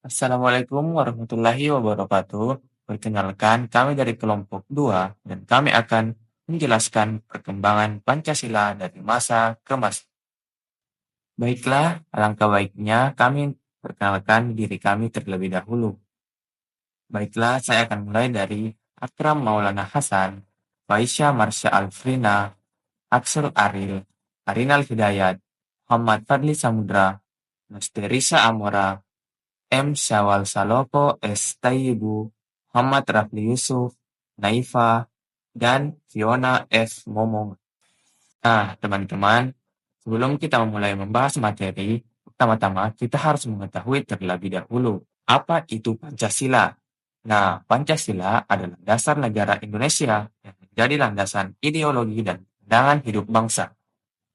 Assalamualaikum warahmatullahi wabarakatuh. Perkenalkan, kami dari kelompok 2 dan kami akan menjelaskan perkembangan Pancasila dari masa ke masa. Baiklah, alangkah baiknya kami perkenalkan diri kami terlebih dahulu. Baiklah, saya akan mulai dari Akram Maulana Hasan, Faisya Marsha Alfrina, Aksel Aril, Arinal Hidayat, Muhammad Fadli Samudra, Nosterisa Amora, M. Syawal Saloko, S. Tayyibu, Muhammad Rafli Yusuf, Naifa, dan Fiona F. Momong. Nah, teman-teman, sebelum kita memulai membahas materi, pertama-tama kita harus mengetahui terlebih dahulu apa itu Pancasila. Nah, Pancasila adalah dasar negara Indonesia yang menjadi landasan ideologi dan pandangan hidup bangsa.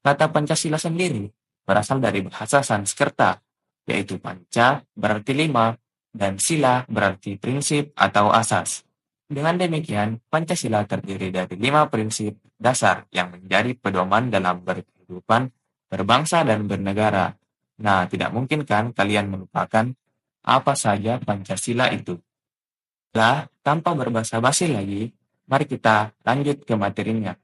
Kata Pancasila sendiri berasal dari bahasa Sanskerta, yaitu panca berarti lima, dan sila berarti prinsip atau asas. Dengan demikian, Pancasila terdiri dari 5 prinsip dasar yang menjadi pedoman dalam berkehidupan, berbangsa, dan bernegara. Nah, tidak mungkin kan kalian melupakan apa saja Pancasila itu? Lah, tanpa berbasa-basi lagi, mari kita lanjut ke materinya.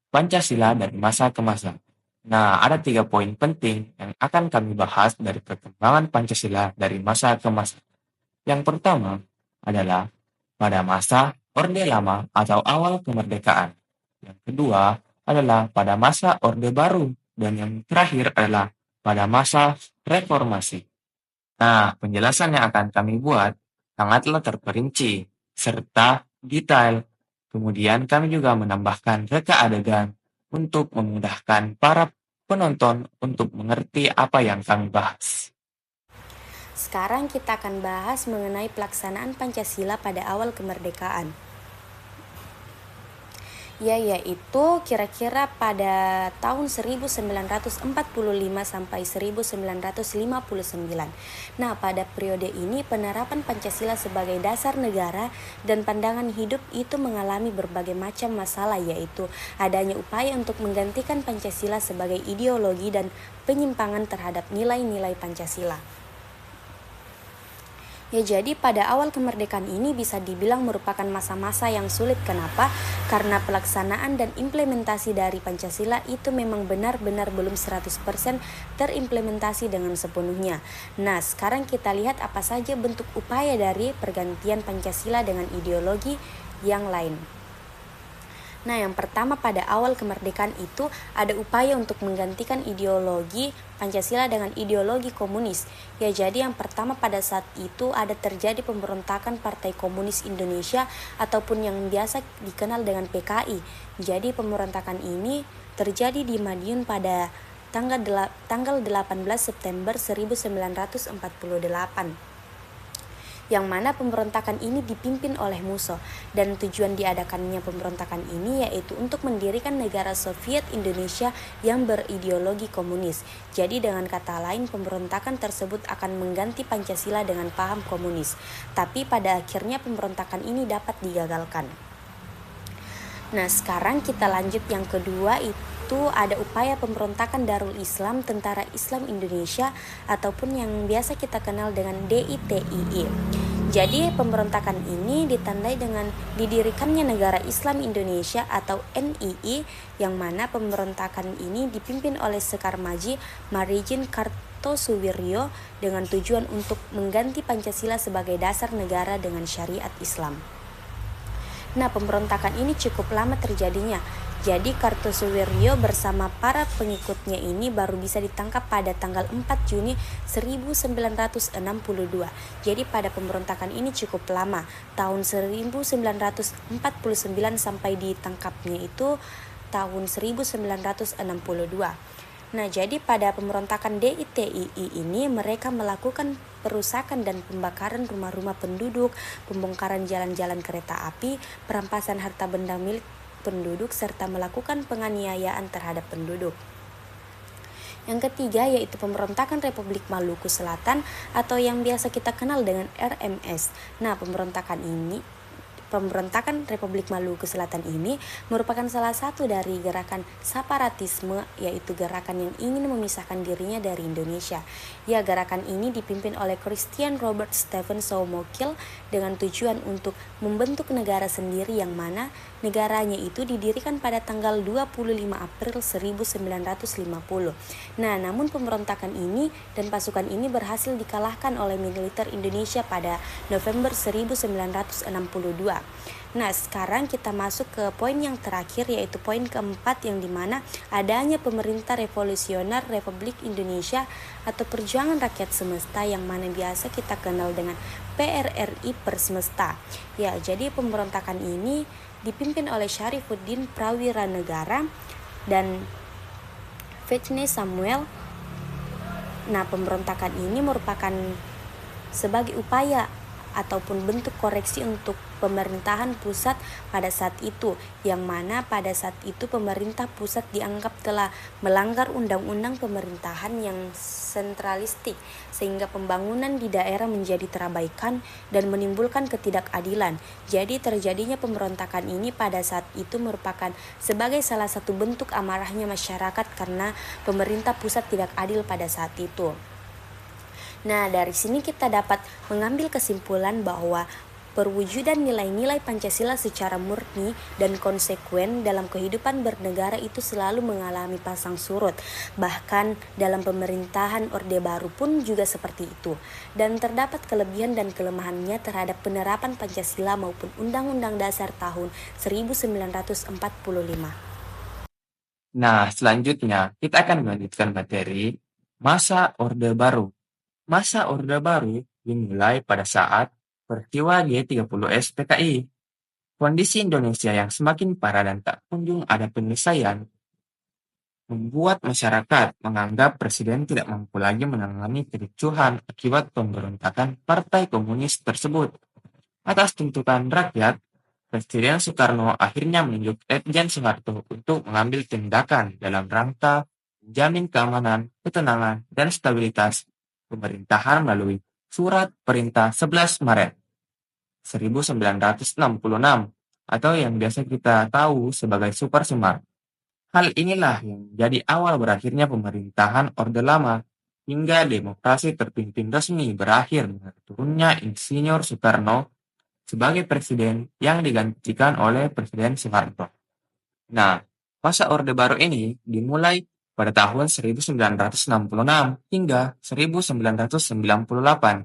Pancasila dari masa ke masa. Nah, ada 3 poin penting yang akan kami bahas dari perkembangan Pancasila dari masa ke masa. Yang pertama adalah pada masa Orde Lama atau awal kemerdekaan. Yang kedua adalah pada masa Orde Baru. Dan yang terakhir adalah pada masa reformasi. Nah, penjelasan yang akan kami buat sangatlah terperinci serta detail. Kemudian kami juga menambahkan reka adegan untuk memudahkan para penonton untuk mengerti apa yang kami bahas. Sekarang kita akan bahas mengenai pelaksanaan Pancasila pada awal kemerdekaan. Yaitu kira-kira pada tahun 1945 sampai 1959. Nah, pada periode ini penerapan Pancasila sebagai dasar negara dan pandangan hidup itu mengalami berbagai macam masalah, yaitu adanya upaya untuk menggantikan Pancasila sebagai ideologi dan penyimpangan terhadap nilai-nilai Pancasila. Jadi pada awal kemerdekaan ini bisa dibilang merupakan masa-masa yang sulit. Kenapa? Karena pelaksanaan dan implementasi dari Pancasila itu memang benar-benar belum 100% terimplementasi dengan sepenuhnya. Nah, sekarang kita lihat apa saja bentuk upaya dari pergantian Pancasila dengan ideologi yang lain. Nah, yang pertama pada awal kemerdekaan itu ada upaya untuk menggantikan ideologi Pancasila dengan ideologi komunis. Jadi yang pertama pada saat itu ada terjadi pemberontakan Partai Komunis Indonesia ataupun yang biasa dikenal dengan PKI. Jadi pemberontakan ini terjadi di Madiun pada tanggal 18 September 1948. Yang mana pemberontakan ini dipimpin oleh Musso, dan tujuan diadakannya pemberontakan ini yaitu untuk mendirikan negara Soviet Indonesia yang berideologi komunis. Jadi dengan kata lain pemberontakan tersebut akan mengganti Pancasila dengan paham komunis, tapi pada akhirnya pemberontakan ini dapat digagalkan. Nah, sekarang kita lanjut yang kedua, itu ada upaya pemberontakan Darul Islam Tentara Islam Indonesia ataupun yang biasa kita kenal dengan DITII. Jadi pemberontakan ini ditandai dengan didirikannya Negara Islam Indonesia atau NII, yang mana pemberontakan ini dipimpin oleh Sekar Maji Marijin Kartosuwiryo dengan tujuan untuk mengganti Pancasila sebagai dasar negara dengan syariat Islam. Nah, pemberontakan ini cukup lama terjadinya. Jadi Kartosuwiryo bersama para pengikutnya ini baru bisa ditangkap pada tanggal 4 Juni 1962. Jadi pada pemberontakan ini cukup lama, tahun 1949 sampai ditangkapnya itu tahun 1962. Nah, jadi pada pemberontakan DITII ini mereka melakukan perusakan dan pembakaran rumah-rumah penduduk, pembongkaran jalan-jalan kereta api, perampasan harta benda milik penduduk, serta melakukan penganiayaan terhadap penduduk. Yang ketiga yaitu pemberontakan Republik Maluku Selatan atau yang biasa kita kenal dengan RMS. Nah, pemberontakan ini Pemberontakan Republik Maluku Selatan ini merupakan salah satu dari gerakan separatisme, yaitu gerakan yang ingin memisahkan dirinya dari Indonesia. Ya, gerakan ini dipimpin oleh Christian Robert Stephen Soumokil dengan tujuan untuk membentuk negara sendiri yang mana negaranya itu didirikan pada tanggal 25 April 1950. Nah, namun pemberontakan ini dan pasukan ini berhasil dikalahkan oleh militer Indonesia pada November 1962. Nah, sekarang kita masuk ke poin yang terakhir, yaitu poin keempat, yang dimana adanya pemerintah revolusioner Republik Indonesia atau Perjuangan Rakyat Semesta, yang mana biasa kita kenal dengan PRRI Persmesta. Ya, jadi pemberontakan ini dipimpin oleh Syarifuddin Prawiranegara dan Fechne Samuel. Nah, pemberontakan ini merupakan sebagai upaya ataupun bentuk koreksi untuk pemerintahan pusat pada saat itu, yang mana pada saat itu pemerintah pusat dianggap telah melanggar undang-undang pemerintahan yang sentralistik, sehingga pembangunan di daerah menjadi terabaikan dan menimbulkan ketidakadilan. Jadi terjadinya pemberontakan ini pada saat itu merupakan sebagai salah satu bentuk amarahnya masyarakat karena pemerintah pusat tidak adil pada saat itu. Nah, dari sini kita dapat mengambil kesimpulan bahwa perwujudan nilai-nilai Pancasila secara murni dan konsekuen dalam kehidupan bernegara itu selalu mengalami pasang surut. Bahkan dalam pemerintahan Orde Baru pun juga seperti itu. Dan terdapat kelebihan dan kelemahannya terhadap penerapan Pancasila maupun Undang-Undang Dasar tahun 1945. Nah, selanjutnya kita akan melanjutkan materi masa Orde Baru. Masa Orde Baru dimulai pada saat peristiwa G30S PKI. Kondisi Indonesia yang semakin parah dan tak kunjung ada penyelesaian membuat masyarakat menganggap presiden tidak mampu lagi menangani kericuhan akibat pemberontakan Partai Komunis tersebut. Atas tuntutan rakyat, Presiden Soekarno akhirnya menunjuk Letjen Soeharto untuk mengambil tindakan dalam rangka menjamin keamanan, ketenangan, dan stabilitas pemerintahan melalui Surat Perintah 11 Maret 1966 atau yang biasa kita tahu sebagai Super Semar. Hal inilah yang menjadi awal berakhirnya pemerintahan Orde Lama hingga demokrasi terpimpin resmi berakhir dengan turunnya Insinyur Soekarno sebagai presiden yang digantikan oleh Presiden Soeharto. Nah, masa Orde Baru ini dimulai pada tahun 1966 hingga 1998.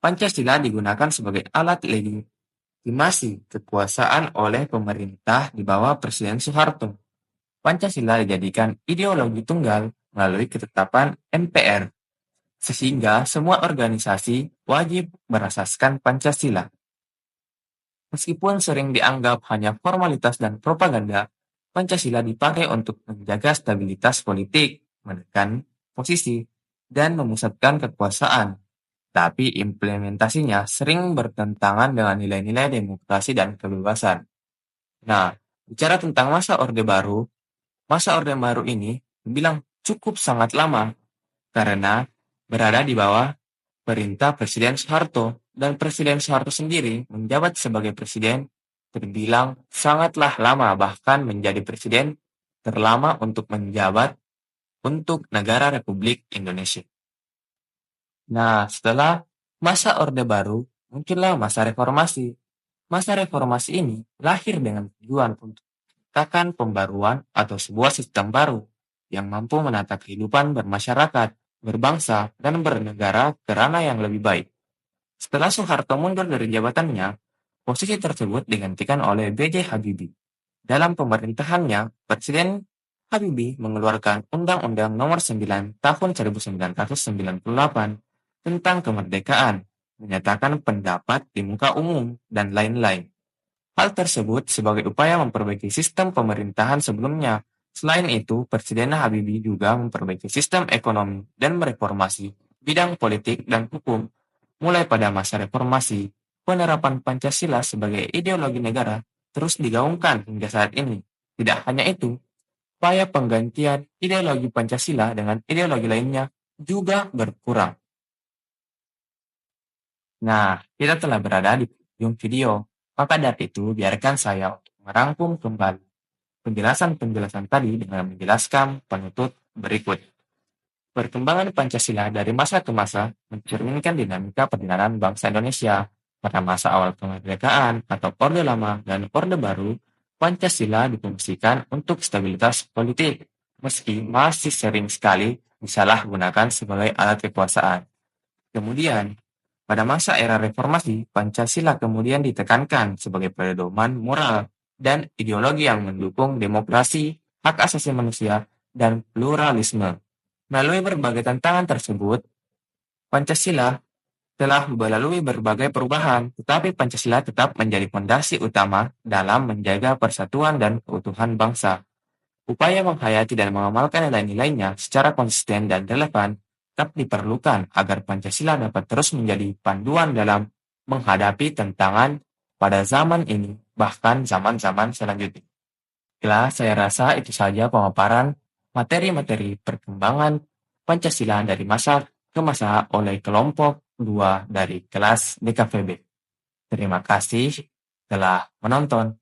Pancasila digunakan sebagai alat legitimasi kekuasaan oleh pemerintah di bawah Presiden Soeharto. Pancasila dijadikan ideologi tunggal melalui ketetapan MPR, sehingga semua organisasi wajib berasaskan Pancasila. Meskipun sering dianggap hanya formalitas dan propaganda, Pancasila dipakai untuk menjaga stabilitas politik, menekan posisi, dan memusatkan kekuasaan. Tapi implementasinya sering bertentangan dengan nilai-nilai demokrasi dan kebebasan. Nah, bicara tentang masa Orde Baru ini dibilang cukup sangat lama karena berada di bawah perintah Presiden Soeharto, dan Presiden Soeharto sendiri menjabat sebagai presiden terbilang sangatlah lama, bahkan menjadi presiden terlama untuk menjabat untuk negara Republik Indonesia. Nah, setelah masa Orde Baru, muncullah masa reformasi. Masa reformasi ini lahir dengan tujuan untuk menciptakan pembaruan atau sebuah sistem baru yang mampu menata kehidupan bermasyarakat, berbangsa, dan bernegara ke ranah yang lebih baik. Setelah Soeharto mundur dari jabatannya, posisi tersebut digantikan oleh B.J. Habibie. Dalam pemerintahannya, Presiden Habibie mengeluarkan Undang-Undang Nomor 9 Tahun 1998 tentang kemerdekaan, menyatakan pendapat di muka umum, dan lain-lain. Hal tersebut sebagai upaya memperbaiki sistem pemerintahan sebelumnya. Selain itu, Presiden Habibie juga memperbaiki sistem ekonomi dan mereformasi bidang politik dan hukum. Mulai pada masa reformasi, penerapan Pancasila sebagai ideologi negara terus digaungkan hingga saat ini. Tidak hanya itu, upaya penggantian ideologi Pancasila dengan ideologi lainnya juga berkurang. Nah, kita telah berada di ujung video. Maka dari itu, biarkan saya untuk merangkum kembali penjelasan-penjelasan tadi dengan menjelaskan penutup berikut. Perkembangan Pancasila dari masa ke masa mencerminkan dinamika perjalanan bangsa Indonesia. Pada masa awal kemerdekaan atau Orde Lama dan Orde Baru, Pancasila difungsikan untuk stabilitas politik, meski masih sering sekali disalahgunakan sebagai alat kekuasaan. Kemudian, pada masa era reformasi, Pancasila kemudian ditekankan sebagai pedoman moral dan ideologi yang mendukung demokrasi, hak asasi manusia, dan pluralisme. Melalui berbagai tantangan tersebut, Pancasila telah melalui berbagai perubahan, tetapi Pancasila tetap menjadi fondasi utama dalam menjaga persatuan dan keutuhan bangsa. Upaya menghayati dan mengamalkan nilai-nilainya secara konsisten dan relevan tetap diperlukan agar Pancasila dapat terus menjadi panduan dalam menghadapi tantangan pada zaman ini, bahkan zaman-zaman selanjutnya. Saya rasa itu saja pemaparan materi-materi perkembangan Pancasila dari masa ke masa oleh kelompok 2 dari kelas DKVB. Terima kasih telah menonton.